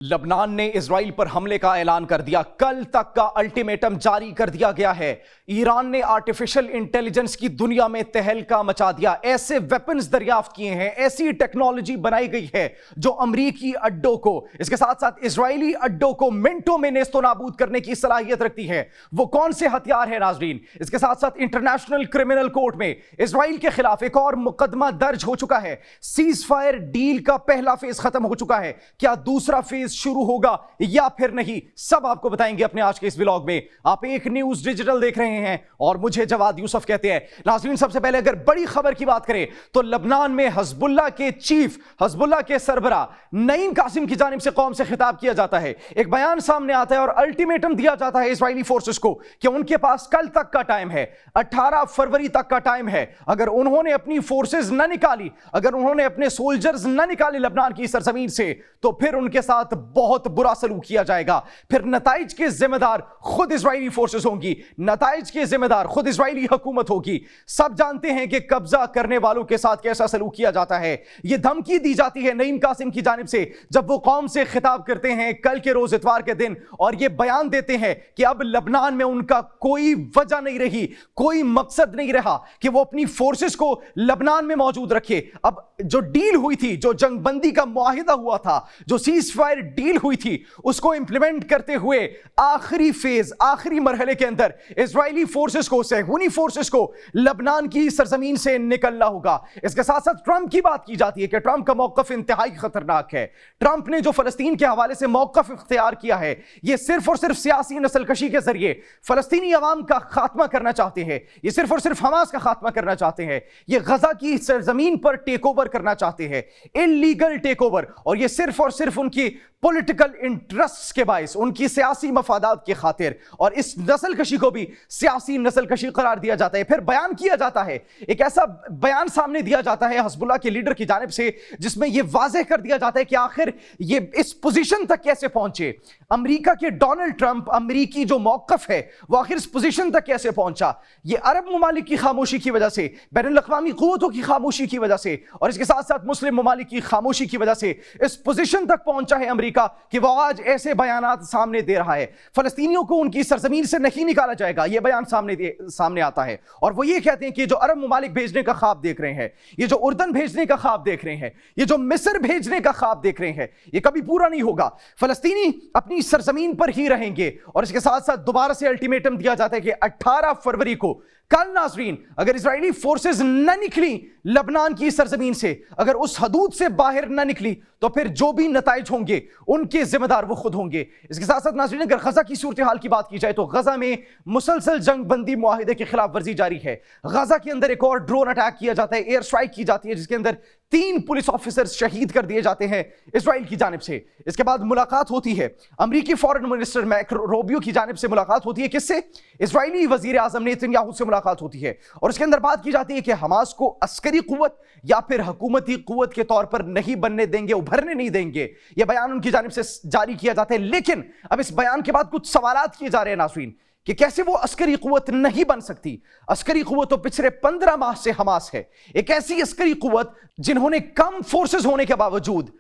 लबनान ने इजराइल पर हमले का ऐलान कर दिया। कल तक का अल्टीमेटम जारी कर दिया गया है। ईरान ने आर्टिफिशियल इंटेलिजेंस की दुनिया में तहलका मचा दिया। ऐसे वेपन्स दरियाफ्त किए हैं, ऐसी टेक्नोलॉजी बनाई गई है जो अमरीकी अड्डों को, इसके साथ साथ इजरायली अड्डों को मिनटों में नेस्तो नाबूद करने की सलाहियत रखती है। वो कौन से हथियार है नाजरीन? इसके साथ साथ इंटरनेशनल क्रिमिनल कोर्ट में इजराइल के खिलाफ एक और मुकदमा दर्ज हो चुका है। सीज फायर डील का पहला फेज खत्म हो चुका है। क्या दूसरा फेज शुरू होगा या फिर नहीं? सब आपको बताएंगे अपने आज के इस व्लॉग में। आप एक न्यूज डिजिटल देख रहे हैं और मुझे जवाद यूसुफ कहते हैं। नाज़रीन, सबसे पहले अगर बड़ी खबर की बात करें तो लबनान में हजबुल्लाह के चीफ, हजबुल्लाह के सरबरा नईम कासिम की जानिब से कौम से खिताब किया जाता है। एक बयान सामने आता है और अल्टीमेटम दिया जाता है इजरायली फोर्सेस को कि उनके पास कल तक का टाइम है, 18 फरवरी तक का टाइम है। अगर उन्होंने अपनी फोर्सेस न निकाली, अगर उन्होंने अपने सोल्जर्स न निकाले लबनान की सरजमीन से, तो फिर उनके साथ बहुत बुरा सलूक किया जाएगा। फिर नताइज के जिम्मेदार खुद इजरायली फोर्सेस होंगी, नताइज के जिम्मेदार खुद इजरायली हुकूमत होगी। सब जानते हैं कि कब्जा करने वालों के साथ कैसा सलूक किया जाता है। यह धमकी दी जाती है नईम कासिम की जानिब से जब वो कौम से खिताब करते हैं कल के रोज इतवार के दिन, और ये बयान देते हैं कि अब लबनान में उनका कोई वजह नहीं रही, कोई मकसद नहीं रहा कि वो अपनी फोर्सेस को लबनान में मौजूद रखे। अब जो डील हुई थी, जो जंगबंदी का मुआहिदा हुआ था, जो सीज फायर डील हुई थी, उसको इंप्लीमेंट करते हुए आखिरी फेज, आखिरी मरहले के अंदर इजरायली फोर्सेस को, सहूनी फोर्सेस को लबनान की सरजमीन से निकलना होगा। इसके साथ साथ ट्रंप की बात की जाती है कि ट्रंप का मौकफ इंतहाई खतरनाक है। ट्रंप ने जो फलस्तीन के हवाले से मौकफ इख्तियार किया है, यह सिर्फ और सिर्फ सियासी नस्लकशी के जरिए फलस्तीनी अवाम का खात्मा करना चाहते हैं। ये सिर्फ और सिर्फ हमास का खात्मा करना चाहते हैं। ये गजा की सरजमीन पर टेक ओवर करना चाहते हैं, इल्लीगल टेक ओवर। और ये सिर्फ और सिर्फ उनकी पॉलिटिकल इंटरेस्ट्स के बायस, उनकी सियासी मफादात की खातिर, और इस नस्लकशी को भी सियासी नस्लकशी करार दिया जाता है। फिर बयान किया जाता है, एक ऐसा बयान सामने दिया जाता है हजबुल्लाह के लीडर की जानिब से जिसमें यह वाज़ेह कर दिया जाता है कि आखिर ये इस पोजीशन तक कैसे पहुंचे। अमेरिका के डोनाल्ड ट्रंप, अमेरिकी जो मौकफ है वो आखिर इस पोजीशन तक कैसे पहुंचा? ये अरब ममालिक की खामोशी की वजह से, बैनुल अक़वामी क़ुव्वतों की खामोशी की वजह से, और इसके साथ साथ मुस्लिम ममालिक की खामोशी की वजह से इस पोजीशन तक पहुंचा है अमेरिका कि वो आज ऐसे बयानात सामने दे रहा है। फलस्तीनियों को उनकी सरजमीन से नहीं निकाला जाएगा, यह बयान सामने आता है। और वो ये कहते हैं कि जो अरब ममालिक भेजने का ख्वाब देख रहे हैं, ये जो उर्दन भेजने का ख्वाब देख रहे हैं, ये जो मिस्र भेजने का ख्वाब देख रहे हैं, ये कभी पूरा नहीं होगा। फलस्तीनी अपनी सरजमीन पर ही रहेंगे। और इसके साथ साथ दोबारा से अल्टीमेटम दिया जाता है कि 18 फरवरी को, कल नाजरीन, अगर इजरायली फोर्सेस न निकली लबनान की सरजमीन से, अगर उस हदूद से बाहर न निकली, तो फिर जो भी नताइज होंगे उनके जिम्मेदार वो खुद होंगे। इसके साथ साथ नाजरीन, अगर गजा की सूरत हाल की बात की जाए तो गजा में मुसलसल जंग बंदी मुआहिदे की खिलाफ वर्जी जारी है। गजा के अंदर एक और ड्रोन अटैक किया जाता है, एयर स्ट्राइक की जाती है, जिसके अंदर 3 पुलिस ऑफिसर्स शहीद कर दिए जाते हैं इजराइल की जानिब से। इसके बाद मुलाकात होती है अमेरिकी फॉरेन मिनिस्टर मार्को रूबियो की जानिब से, मुलाकात होती है किससे? इजरायली वजीर आजम नेतन्याहू से मुलाकात होती है। और उसके अंदर बात की जाती है कि हमास को अस्करी कुव्वत या फिर हुकूमती कुव्वत के तौर पर नहीं बनने देंगे, उभरने नहीं देंगे। यह बयान उनकी जानिब से जारी किया जाता है। लेकिन अब इस बयान के बाद कुछ सवालात किए जा रहे हैं नाज़रीन कि कैसे वो अस्करी कुव्वत नहीं बन सकती। अस्करी कुव्वत तो पिछले 15 माह से हमास है, एक ऐसी अस्करी कुव्वत जिन्होंने कम फोर्सेस होने के बावजूद,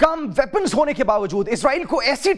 कम वेपन्स होने के बावजूद इजराइल को ऐसी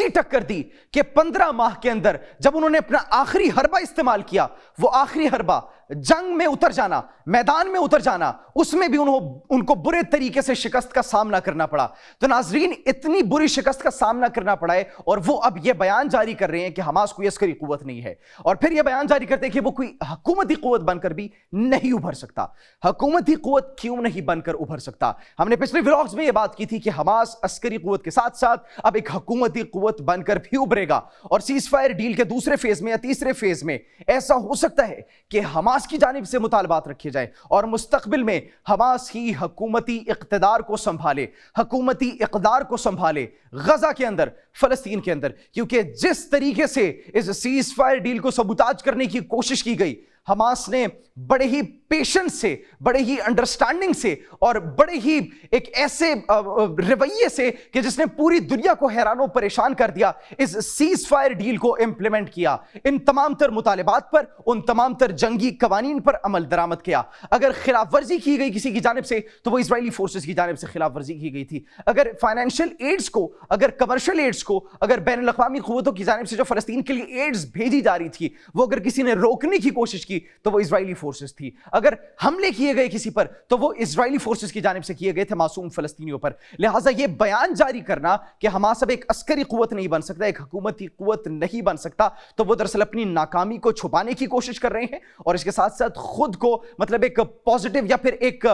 टक्कर दी कि 15 माह के अंदर जब उन्होंने अपना आखिरी हरबा इस्तेमाल किया, वो आखिरी हरबा जंग में उतर जाना, मैदान में उतर जाना, उसमें भी उनको बुरे तरीके से शिकस्त का सामना करना पड़ा। तो नाजरीन, इतनी बुरी शिकस्त का सामना करना पड़ा है और वो अब ये बयान जारी कर रहे हैं कि हमास कोई अस्करी कुव्वत नहीं है। और फिर ये बयान जारी करते हैं कि वो कोई हुकूमती कुव्वत बनकर भी नहीं उभर सकता। हुकूमती कुव्वत क्यों नहीं बनकर उभर सकता? हमने पिछले व्लॉग्स में ये बात की थी कि हमास अस्करी कुव्वत के साथ साथ अब एक हुकूमती कुव्वत बनकर भी उभरेगा। और सीज फायर डील के दूसरे फेज में या तीसरे फेज में ऐसा हो सकता है कि हमास की जानिब से मुतालबात रखे जाए और मुस्तकबिल में हमास ही हुकूमती इक़्तिदार को संभाले, हुकूमती इक़्तिदार को संभाले गजा के अंदर, फलस्तीन के अंदर। क्योंकि जिस तरीके से इस सीज फायर डील को सबूताज करने की कोशिश की गई, حماس نے بڑے ہی پیشنس سے, بڑے ہی انڈرسٹینڈنگ سے اور بڑے ہی ایک ایسے رویے سے کہ جس نے پوری دنیا کو حیران و پریشان کر دیا, اس سیز فائر ڈیل کو امپلیمنٹ کیا, ان تمام تر مطالبات پر, ان تمام تر جنگی قوانین پر عمل درآمد کیا. اگر خلاف ورزی کی گئی کسی کی جانب سے تو وہ اسرائیلی فورسز کی جانب سے خلاف ورزی کی گئی تھی. اگر فائنینشیل ایڈز کو, اگر کمرشل ایڈز کو, اگر بین الاقوامی قوتوں کی جانب سے جو فلسطین کے لیے ایڈز بھیجی جا رہی تھی وہ اگر کسی نے روکنے کی کوشش کی تو وہ اسرائیلی فورسز تھی. اگر حملے کیے گئے کسی پر تو وہ اسرائیلی فورسز کی جانب سے کیے گئے تھے معصوم فلسطینیوں پر. لہٰذا یہ بیان جاری کرنا کہ حماس اب ایک عسکری قوت نہیں بن سکتا, ایک حکومتی قوت نہیں بن سکتا, تو وہ دراصل اپنی ناکامی کو چھپانے کی کوشش کر رہے ہیں اور اس کے ساتھ ساتھ خود کو مطلب ایک پازیٹیو یا پھر ایک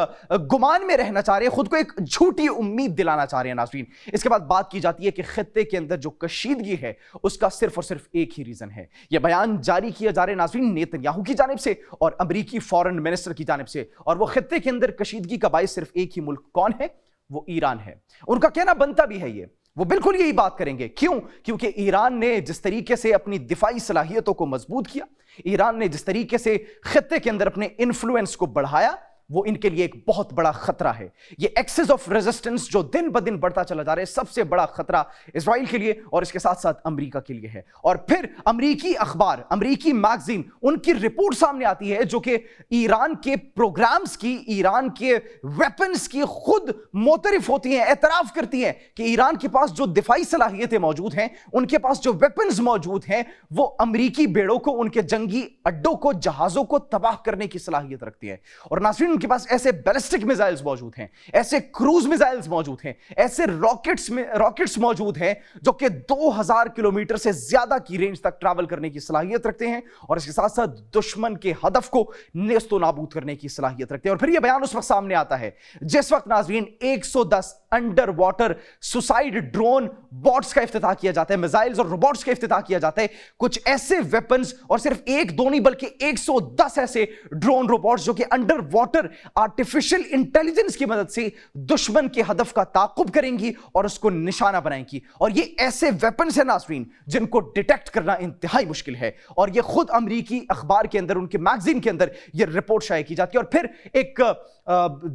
گمان میں رہنا چاہ رہے ہیں, خود کو ایک جھوٹی امید دلانا چاہ رہے ہیں. ناظرین, اس کے بعد بات کی جاتی ہے کہ خطے کے اندر جو کشیدگی ہے اس کا صرف اور صرف ایک ہی ریزن ہے. یہ بیان جاری کیا جا رہا ہے ناظرین نیتن یاہو کی جانب سے اور امریکی فارن منسٹر کی جانب سے, اور وہ خطے کے اندر کشیدگی کا باعث صرف ایک ہی ملک کون ہے, وہ ایران ہے. ان کا کہنا بنتا بھی ہے یہ, وہ بالکل یہی بات کریں گے. کیوں؟ کیونکہ ایران نے جس طریقے سے اپنی دفاعی صلاحیتوں کو مضبوط کیا, ایران نے جس طریقے سے خطے کے اندر اپنے انفلوئنس کو بڑھایا, وہ ان کے لیے ایک بہت بڑا خطرہ ہے. یہ ایکسس آف ریزسٹنس جو دن بدن بڑھتا چلا جا رہا ہے, سب سے بڑا خطرہ اسرائیل کے لیے اور اس کے ساتھ ساتھ امریکہ کے لیے ہے. اور پھر امریکی اخبار, امریکی میگزین, ان کی رپورٹ سامنے آتی ہے جو کہ ایران کے پروگرامز کی, ایران کے ویپنز کی خود معترف ہوتی ہیں, اعتراف کرتی ہیں کہ ایران کے پاس جو دفاعی صلاحیتیں موجود ہیں, ان کے پاس جو ویپنز موجود ہیں, وہ امریکی بیڑوں کو, ان کے جنگی اڈوں کو, جہازوں کو تباہ کرنے کی صلاحیت رکھتی ہے. اور ناظرین, کے پاس ایسے بیلسٹک میزائلز موجود ہیں, ایسے کروز میزائلز موجود ہیں, ایسے راکٹس موجود ہیں جو کہ 2000 کلومیٹر سے زیادہ کی رینج تک ٹریول کرنے کی صلاحیت رکھتے ہیں اور اس کے ساتھ ساتھ دشمن کے ہدف کو نیست و نابود کرنے کی صلاحیت رکھتے ہیں. اور پھر یہ بیان اس وقت سامنے آتا ہے جس وقت ناظرین 110 under water suicide drone boats کا افتتاح کیا جاتا ہے, میزائلز اور روبوٹس کا افتتاح کیا جاتا ہے. کچھ ایسے ویپنز, اور صرف ایک دو نہیں بلکہ 110 ایسے ڈرون روبوٹس جو کہ انڈر واٹر آرٹیفیشل انٹیلیجنس کی مدد سے دشمن کے ہدف کا تعاقب کریں گی اور اس کو نشانہ بنائیں گی. اور یہ ایسے ویپنز ہیں ناظرین جن کو ڈیٹیکٹ کرنا انتہائی مشکل ہے, اور یہ خود امریکی اخبار کے اندر, ان کے میگزین کے اندر یہ رپورٹ شائع کی جاتی ہے. اور پھر ایک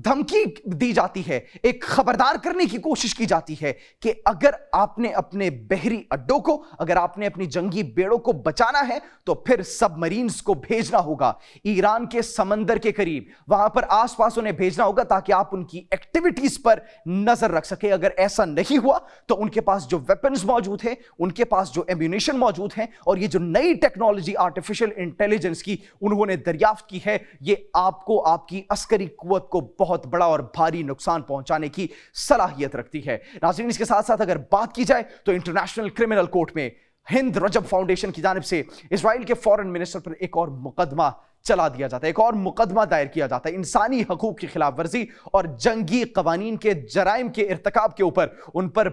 دھمکی دی جاتی ہے, ایک خبردار کرنے کی کوشش کی جاتی ہے کہ اگر آپ نے اپنے بحری اڈوں کو, اگر آپ نے اپنی جنگی بیڑوں کو بچانا ہے تو پھر سب مرینز کو بھیجنا ہوگا ایران کے سمندر کے قریب, وہاں پر آس پاس انہیں بھیجنا ہوگا تاکہ آپ ان کی ایکٹیویٹیز پر نظر رکھ سکیں. اگر ایسا نہیں ہوا تو ان کے پاس جو ویپنز موجود ہیں, ان کے پاس جو ایمونیشن موجود ہیں, اور یہ جو نئی ٹیکنالوجی آرٹیفیشل انٹیلیجنس کی انہوں نے دریافت کی ہے, یہ آپ کو, آپ کی عسکری قوت کو بہت بڑا اور بھاری نقصان پہنچانے کی صلاحیت رکھتی ہے. ناظرین, اس کے ساتھ ساتھ اگر بات کی جائے تو انٹرنیشنل کرمنل کورٹ میں ہند رجب فاؤنڈیشن کی جانب سے اسرائیل کے فارن منسٹر پر ایک اور مقدمہ چلا دیا جاتا ہے, ایک اور مقدمہ دائر کیا جاتا ہے انسانی حقوق کی خلاف ورزی اور جنگی قوانین کے جرائم کے ارتکاب کے اوپر. ان پر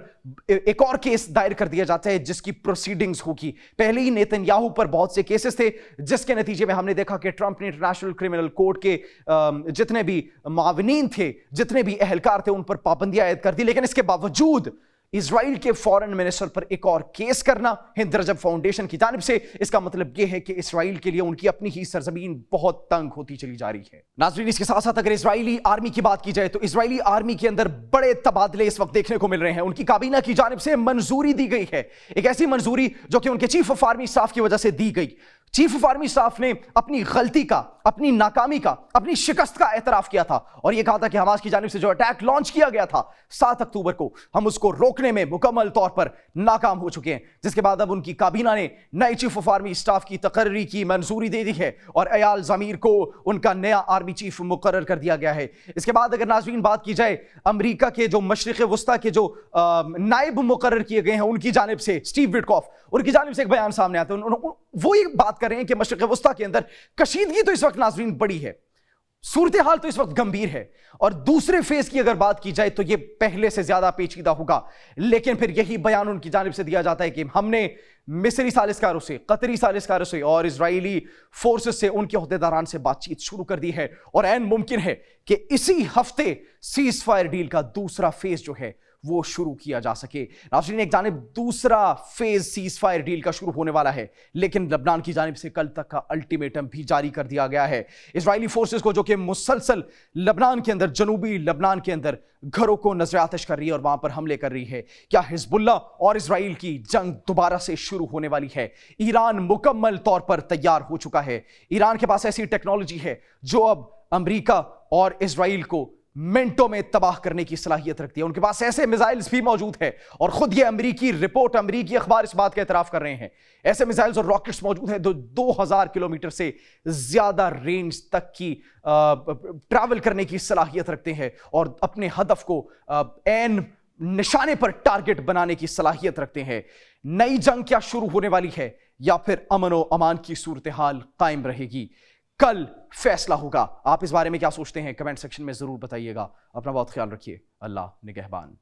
ایک اور کیس دائر کر دیا جاتا ہے جس کی پروسیڈنگز ہوگی. پہلے ہی نیتن یاہو پر بہت سے کیسز تھے جس کے نتیجے میں ہم نے دیکھا کہ ٹرمپ نے انٹرنیشنل کرمنل کورٹ کے جتنے بھی معاونین تھے, جتنے بھی اہلکار تھے, ان پر پابندیاں عائد کر دی. لیکن اس کے باوجود اسرائیل کے فارن منسٹر پر ایک اور کیس کرنا ہند رجب فاؤنڈیشن کی جانب سے, اس کا مطلب یہ ہے کہ اسرائیل کے لیے ان کی اپنی ہی سرزمین بہت تنگ ہوتی چلی جا رہی ہے. ناظرین, اس کے ساتھ ساتھ اگر اسرائیلی آرمی کی بات کی جائے تو اسرائیلی آرمی کے اندر بڑے تبادلے اس وقت دیکھنے کو مل رہے ہیں. ان کی کابینہ کی جانب سے منظوری دی گئی ہے, ایک ایسی منظوری جو کہ ان کے چیف آف آرمی اسٹاف کی وجہ سے دی گئی. چیف آف آرمی اسٹاف نے اپنی غلطی کا, اپنی ناکامی کا, اپنی شکست کا اعتراف کیا تھا اور یہ کہا تھا کہ حماس کی جانب سے جو اٹیک لانچ کیا گیا تھا 7 اکتوبر کو, ہم اس کو روکنے میں مکمل طور پر ناکام ہو چکے ہیں. جس کے بعد اب ان کی کابینہ نے نئے چیف آف آرمی اسٹاف کی تقرری کی منظوری دے دی ہے اور ایال زمیر کو ان کا نیا آرمی چیف مقرر کر دیا گیا ہے. اس کے بعد اگر ناظرین بات کی جائے امریکہ کے جو مشرق وسطیٰ کے جو نائب مقرر کیے گئے ہیں ان کی جانب سے, اسٹیو وٹکاف, ان کی جانب سے ایک بیان سامنے آتا ہے. وہ یہ بات کر رہے ہیں کہ مشرق وسطیٰ کے اندر کشیدگی تو اس وقت ناظرین بڑی ہے, صورتحال تو اس وقت گمبھیر ہے, اور دوسرے فیز کی اگر بات کی جائے تو یہ پہلے سے زیادہ پیچیدہ ہوگا. لیکن پھر یہی بیان ان کی جانب سے دیا جاتا ہے کہ ہم نے مصری سازشکاروں سے, قطری سازشکاروں سے اور اسرائیلی فورسز سے, ان کے عہدیداران سے بات چیت شروع کر دی ہے اور عین ممکن ہے کہ اسی ہفتے سیز فائر ڈیل کا دوسرا فیز جو ہے वो शुरू किया जा सके। नाज़रीन, एक जानिब दूसरा फेज सीज फायर डील का शुरू होने वाला है, लेकिन लबनान की जानिब से कल तक का अल्टीमेटम भी जारी कर दिया गया है। इजरायली फोर्सेस को, जो कि मुसलसल लबनान के अंदर, जनूबी लबनान के अंदर घरों को नजर आतिश कर रही है और वहां पर हमले कर रही है। क्या हिजबुल्लाह और इजराइल की जंग दोबारा से शुरू होने वाली है? ईरान मुकम्मल तौर पर तैयार हो चुका है। ईरान के पास ऐसी टेक्नोलॉजी है जो अब अमेरिका और इजराइल को मिनटों में तबाह करने की सलाहियत रखती है। उनके पास ऐसे मिसाइल्स भी मौजूद है, और खुद ये अमेरिकी रिपोर्ट, अमेरिकी अखबार इस बात का एतराफ कर रहे हैं। ऐसे मिसाइल्स और रॉकेट्स मौजूद हैं जो 2000 किलोमीटर से ज्यादा रेंज तक की ट्रैवल करने की सलाहियत रखते हैं और अपने हदफ को एन निशाने पर टारगेट बनाने की सलाहियत रखते हैं। नई जंग क्या शुरू होने वाली है, या फिर अमन व अमान की सूरत हाल कायम रहेगी? कल फैसला होगा। आप इस बारे में क्या सोचते हैं? कमेंट सेक्शन में जरूर बताइएगा। अपना बहुत ख्याल रखिए। अल्लाह निगहबान।